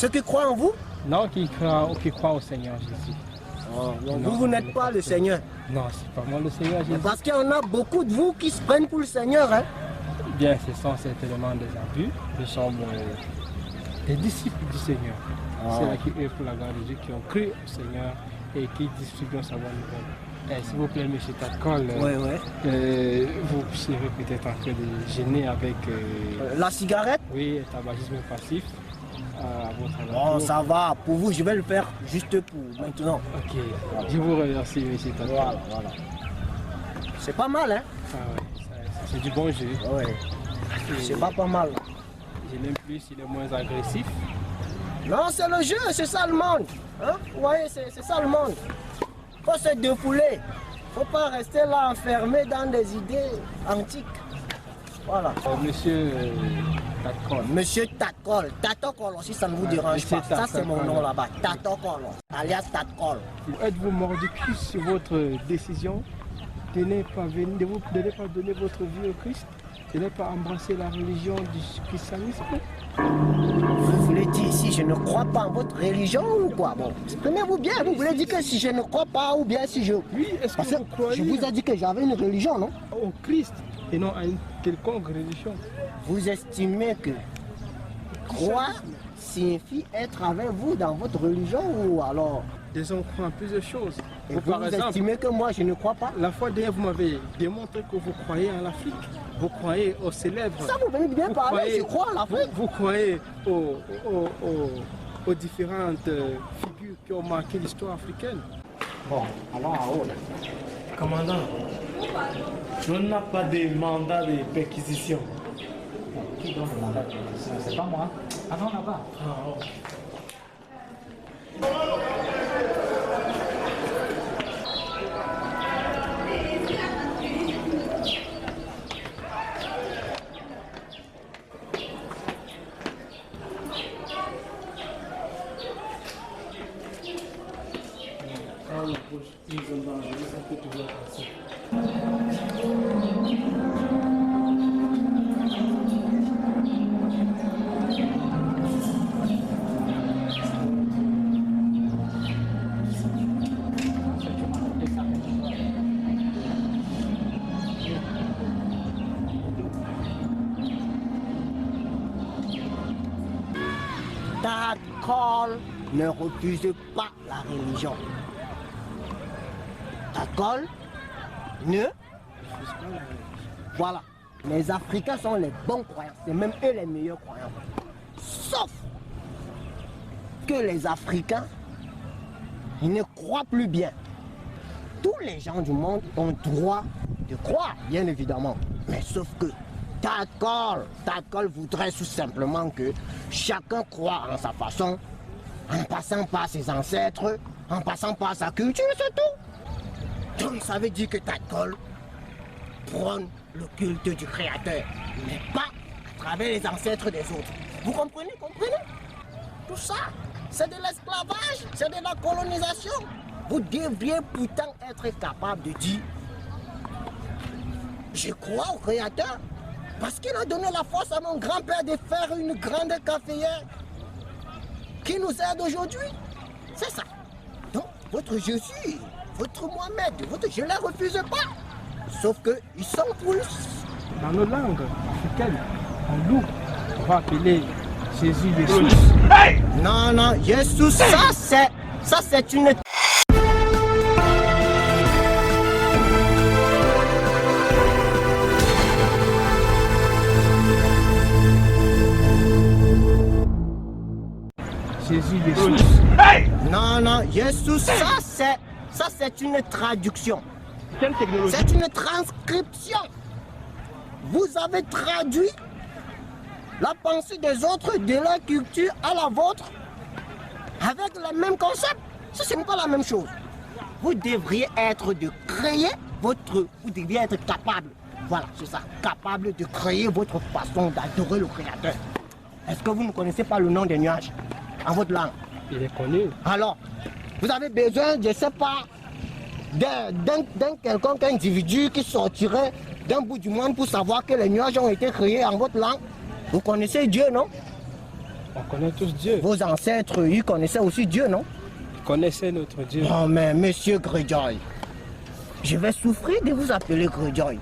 Ceux qui croient en vous? Non, qui croient au Seigneur Jésus. Oh, vous n'êtes pas le Seigneur. Non, c'est pas moi le Seigneur Jésus. Parce qu'il y en a beaucoup de vous qui se prennent pour le Seigneur. Hein? Bien, ce sont certainement des abus. Nous sommes des disciples du Seigneur. Ceux qui œuvrent pour la gloire de Dieu, qui ont cru au Seigneur et qui distribuent sa bonne nouvelle. S'il vous plaît, M. Takol, vous serez peut-être en train de gêner avec... la cigarette? Oui, le tabagisme passif. Oh, ça va. Pour vous, je vais le faire juste pour maintenant. Ok. Je vous remercie, M. Takol. Voilà. C'est pas mal, hein? Ah ouais, c'est du bon jeu. Ouais. C'est pas mal. Je l'aime plus, il est moins agressif. Non, c'est le jeu, c'est ça le monde. Hein? Vous voyez, c'est ça le monde. Faut se défouler. Faut pas rester là enfermé dans des idées antiques. Voilà. Monsieur Takol. Monsieur Takol. Takol aussi, ça ne vous dérange pas. Ça, c'est mon nom là-bas. Takol, alias Takol. Êtes-vous mordicus sur votre décision de ne pas donner votre vie au Christ, de ne pas embrasser la religion du christianisme? Vous voulez dire si je ne crois pas en votre religion ou quoi? Bon, exprimez-vous bien. Vous voulez dire que si je ne crois pas ou bien si je... Oui, est-ce que vous croyez... Je vous ai dit que j'avais une religion, non? Au Christ et non à une quelconque religion. Vous estimez que croire signifie être avec vous dans votre religion ou alors... Des gens croient en plusieurs choses. Et vous estimez que moi je ne crois pas? La fois dernière, vous m'avez démontré que vous croyez en l'Afrique. Vous croyez aux célèbres. Ça vous venez de bien parler, je crois à l'Afrique. Vous croyez aux différentes figures qui ont marqué l'histoire africaine. Bon, allons en haut. Commandant, on n'a pas de mandat de perquisition. Qui donne le mandat de perquisition? C'est pas moi. Allons là-bas. Takol ne refuse pas la religion. Takol ne... Voilà. Les Africains sont les bons croyants. C'est même eux les meilleurs croyants. Sauf que les Africains, ils ne croient plus bien. Tous les gens du monde ont droit de croire, bien évidemment. Mais sauf que Takol voudrait tout simplement que chacun croit en sa façon, en passant par ses ancêtres, en passant par sa culture, c'est tout. Donc ça veut dire que Takol prône le culte du Créateur, mais pas à travers les ancêtres des autres. Vous comprenez? Tout ça, c'est de l'esclavage, c'est de la colonisation. Vous devriez pourtant être capable de dire je crois au Créateur parce qu'il a donné la force à mon grand-père de faire une grande caféière qui nous aide aujourd'hui. C'est ça. Donc, votre Jésus, votre Mohamed, je ne les refuse pas. Sauf qu'ils sont plus. Dans nos langues africaines, on loue, on va appeler Jésus Jésus. Hey! Non, Jésus, ça c'est une... Jésus Jésus. Hey! Non, Jésus, ça c'est une traduction. Quelle technologie? C'est une transcription. Vous avez traduit la pensée des autres de leur culture à la vôtre avec le même concept. Ça, ce n'est pas la même chose. Vous devriez être de créer votre... Vous devriez être capable. Voilà, c'est ça. Capable de créer votre façon d'adorer le Créateur. Est-ce que vous ne connaissez pas le nom des nuages en votre langue? Il est connu. Alors, vous avez besoin, je ne sais pas, d'un quelconque individu qui sortirait d'un bout du monde pour savoir que les nuages ont été créés en votre langue. Vous connaissez Dieu, non? On connaît tous Dieu. Vos ancêtres, ils connaissaient aussi Dieu, non? Ils connaissaient notre Dieu. Oh, mais monsieur Greyjoy, je vais souffrir de vous appeler Greyjoy.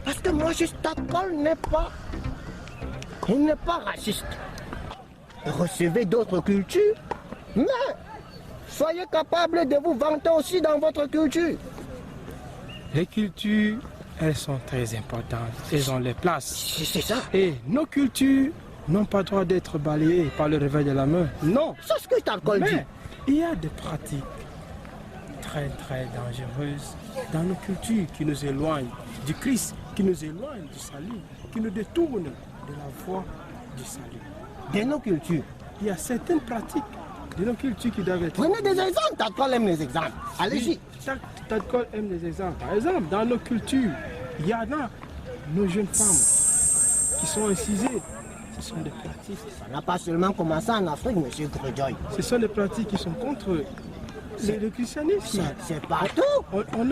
Parce que moi, Stockholm n'est pas raciste. Recevez d'autres cultures, mais soyez capable de vous vanter aussi dans votre culture. Les cultures, elles sont très importantes. Elles ont les places. C'est ça. Et nos cultures n'ont pas le droit d'être balayées par le réveil de la main. Non. C'est ce que Stockholm dit. Mais il y a des pratiques très très dangereuses dans nos cultures qui nous éloignent du Christ, qui nous éloignent du salut, qui nous détournent de la voie du salut. De nos cultures. Il y a certaines pratiques de nos cultures qui doivent être... Prenez des exemples, Stockholm aime les exemples. Allez-y. Stockholm aime les exemples. Par exemple, dans nos cultures, il y en a nos jeunes femmes qui sont incisées. Ce sont des pratiques. Ça n'a pas seulement commencé en Afrique, monsieur Greyjoy. Ce sont des pratiques qui sont contre le christianisme. C'est partout. On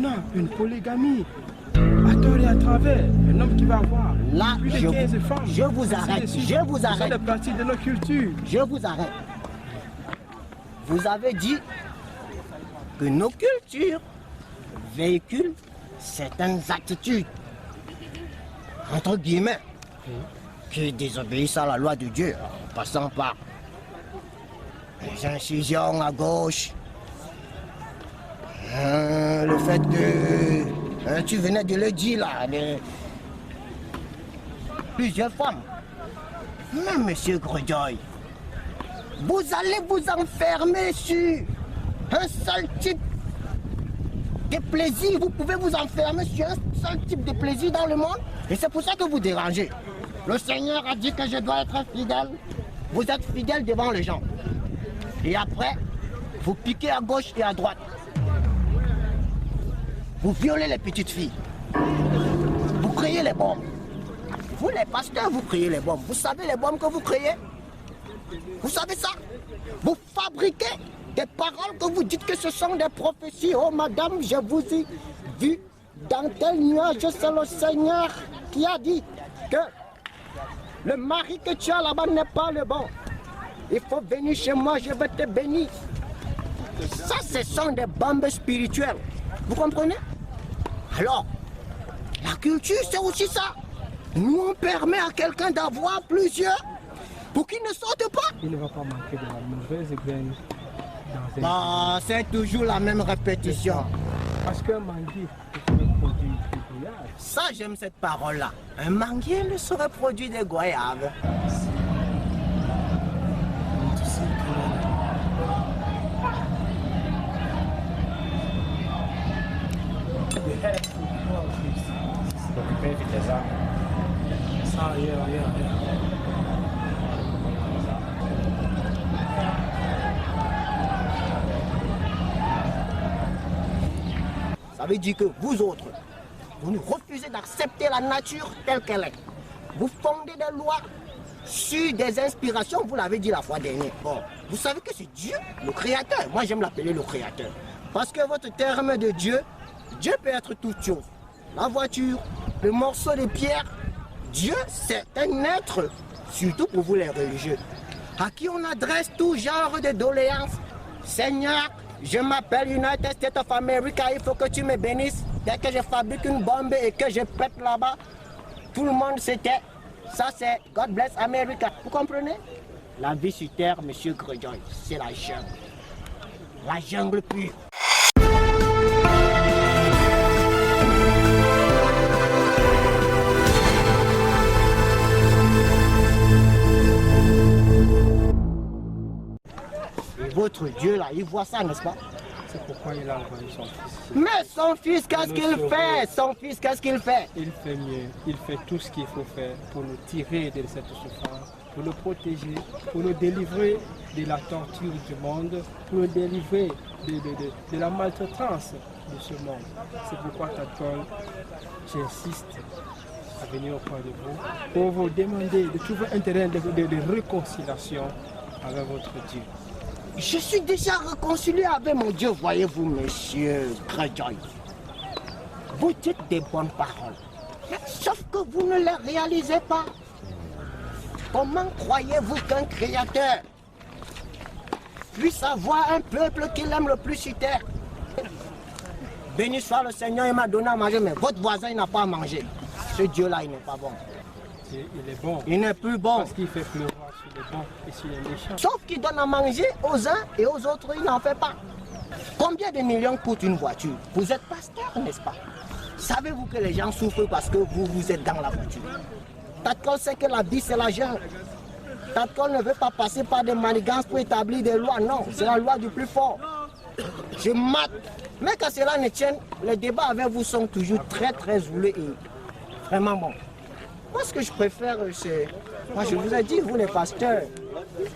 a une polygamie à tort et à travers. Un homme qui va avoir Là, plus de 15 femmes. je vous arrête. Je vous Ce sont arrête. des pratiques de nos cultures. Je vous arrête. Vous avez dit que nos cultures véhiculent certaines attitudes, entre guillemets, qui désobéissent à la loi de Dieu, en passant par les incisions à gauche, le fait que, tu venais de le dire là, plusieurs femmes. Mais monsieur Greyjoy, vous allez vous enfermer sur un seul type de plaisir. Vous pouvez vous enfermer sur un seul type de plaisir dans le monde. Et c'est pour ça que vous dérangez. Le Seigneur a dit que je dois être fidèle. Vous êtes fidèle devant les gens. Et après, vous piquez à gauche et à droite. Vous violez les petites filles. Vous créez les bombes. Vous les pasteurs, vous créez les bombes. Vous savez les bombes que vous créez? Vous savez ça? Vous fabriquez des paroles que vous dites que ce sont des prophéties. Oh madame, je vous ai vu dans tel nuage. C'est le Seigneur qui a dit que le mari que tu as là-bas n'est pas le bon. Il faut venir chez moi, je vais te bénir. Ça, ce sont des bombes spirituelles. Vous comprenez? Alors, la culture, c'est aussi ça. Nous, on permet à quelqu'un d'avoir plusieurs pour qu'il ne sorte pas. Il ne va pas manquer de la mauvaise graine dans Bah, c'est toujours la même répétition. Parce qu'un manguier peut produire du goyave. Ça, j'aime cette parole-là. Un manguier ne saurait produire des goyaves. S'occuper vite des arbres. Ah, yeah. Ça veut dire que vous autres, vous nous refusez d'accepter la nature telle qu'elle est. Vous fondez des lois sur des inspirations, vous l'avez dit la fois dernière. Bon, vous savez que c'est Dieu, le Créateur. Moi, j'aime l'appeler le Créateur. Parce que votre terme de Dieu, Dieu peut être toute chose. La voiture, le morceau de pierre, Dieu, c'est un être, surtout pour vous les religieux, à qui on adresse tout genre de doléances. Seigneur, je m'appelle United States of America, il faut que tu me bénisses. Dès que je fabrique une bombe et que je pète là-bas, tout le monde se tait. Ça, c'est God bless America. Vous comprenez? La vie sur terre, monsieur Greyjoy, c'est la jungle. La jungle pure. Et votre Dieu là, il voit ça, n'est-ce pas? C'est pourquoi il a envoyé son fils. Mais son fils, qu'est-ce qu'il fait? Son fils, qu'est-ce qu'il fait? Il fait mieux. Il fait tout ce qu'il faut faire pour nous tirer de cette souffrance, pour nous protéger, pour nous délivrer de la torture du monde, pour nous délivrer de la maltraitance de ce monde. C'est pourquoi, Tatkol, j'insiste à venir auprès de vous pour vous demander de trouver un terrain de réconciliation avec votre Dieu. Je suis déjà réconcilié avec mon Dieu, voyez-vous, monsieur Greyjoy. Vous dites des bonnes paroles, sauf que vous ne les réalisez pas. Comment croyez-vous qu'un créateur puisse avoir un peuple qu'il aime le plus sur terre? Béni soit le Seigneur, il m'a donné à manger, mais votre voisin il n'a pas à manger. Ce Dieu-là, il n'est pas bon. Il est bon. Il n'est plus bon. Parce qu'il fait pleuvoir sur les bons et sur les méchants. Sauf qu'il donne à manger aux uns et aux autres, il n'en fait pas. Combien de millions coûte une voiture? Vous êtes pasteur, n'est-ce pas? Savez-vous que les gens souffrent parce que vous êtes dans la voiture? Tatkol sait que la vie, c'est la jungle. Tatkol ne veut pas passer par des manigances pour établir des lois. Non, c'est la loi du plus fort. Je mate. Mais quand cela ne tienne, les débats avec vous sont toujours très roulés et vraiment bons. Moi, ce que je préfère, c'est... Moi, je vous ai dit, vous les pasteurs.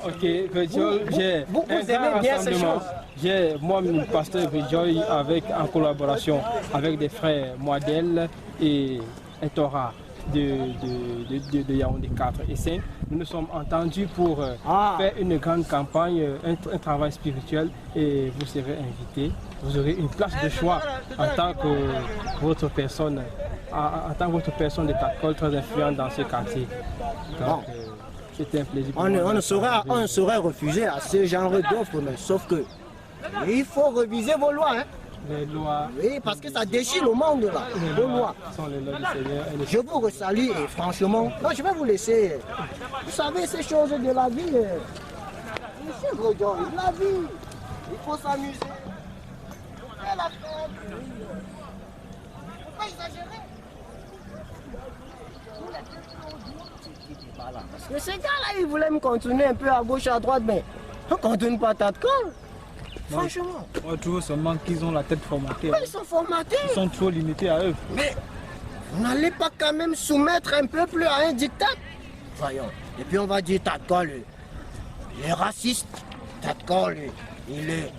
Ok, Greyjoy, j'ai vous aimez bien ces choses. J'ai, moi, le pasteur Greyjoy, en collaboration avec des frères Moadel et Torah de Yaoundé 4 et 5. Nous nous sommes entendus pour faire une grande campagne, un travail spirituel, et vous serez invités. Vous aurez une place de choix en tant que votre personne, de Tatkol très influente dans ce quartier. Donc, c'était un plaisir. On ne saurait refuser à ce genre d'offres, mais sauf que il faut réviser vos lois. Hein. Les lois. Oui, parce que ça déchire le monde là. Les lois sont les lois du Seigneur. Je vous resalue et franchement, non, je vais vous laisser. Vous savez, ces choses de la vie, monsieur Greyjoy, la vie, il faut s'amuser. Il faut faire la fête. Il ne faut pas exagérer. Parce que ces gars-là, ils voulaient me continuer un peu à gauche, à droite, mais on ne continue pas Tatkol. Franchement. On trouve seulement qu'ils ont la tête formatée. Mais ils sont formatés. Ils sont trop limités à eux. Mais vous n'allez pas quand même soumettre un peuple à un diktat? Voyons. Et puis on va dire Tatkol, il est raciste. Tatkol, il est...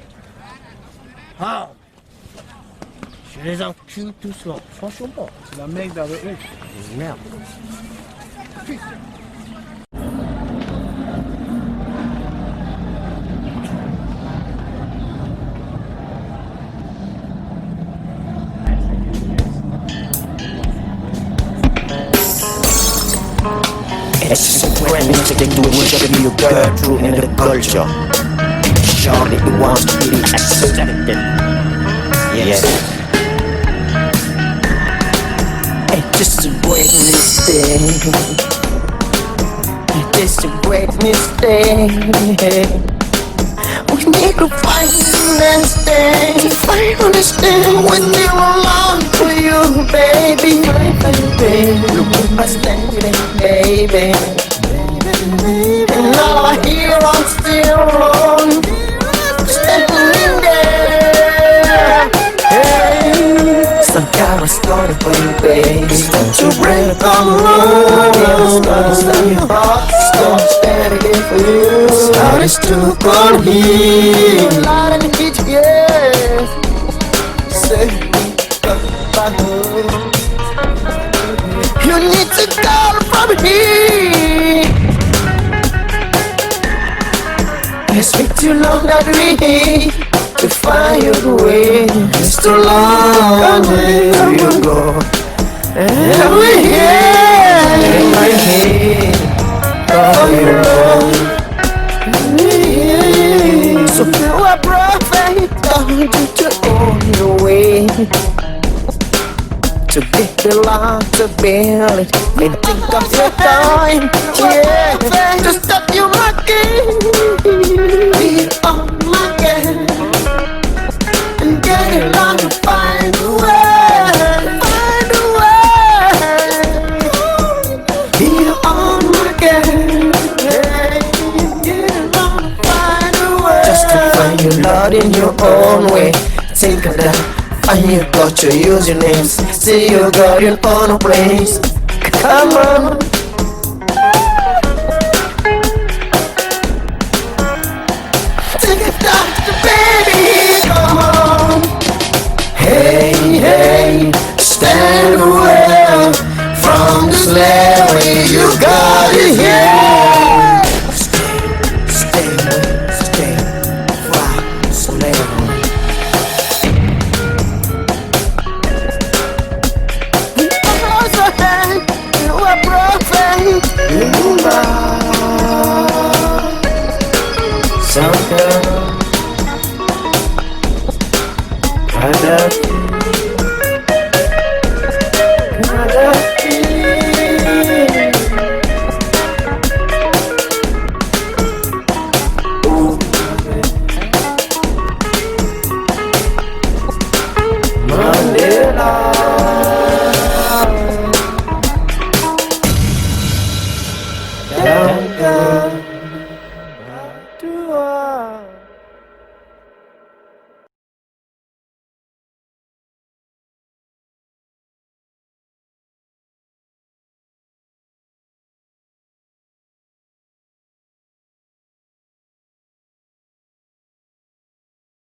Ah, je les encule tous là. Franchement. C'est la merde avec eux. Merde. It's a brand music to worship you girl through in the culture. Surely it wants to be accepted. Yes. It's just a great mistake. It's just a great mistake. We need to find understand when they were long for you, baby. Look at us standing, baby. And now I hear I'm still wrong, standing there. Hey, some kind of story for you, baby. Don't you break on the road. Stop your heart, stop standing for you. Start is too cold here. Light in the kitchen, yes. Say, you need to go from here. It's been too long that we to find your way. It's too long where you go. And we're here in my head. Oh, you know. So you are prophet, God, to own your way. To get the line, to build it, and think of your time, yeah. To stop you mocking, be on my game, and get it on to find a way, be on my game, yeah. Get it on to find a way, just to find you love in your own way. Think of that. And you got your usernames. See you got your own place. Come on. Think of that, baby. Come on. Hey, hey, stand away from this slavery. You got it here. Stay, from slavery. You are prophet. You are some girl.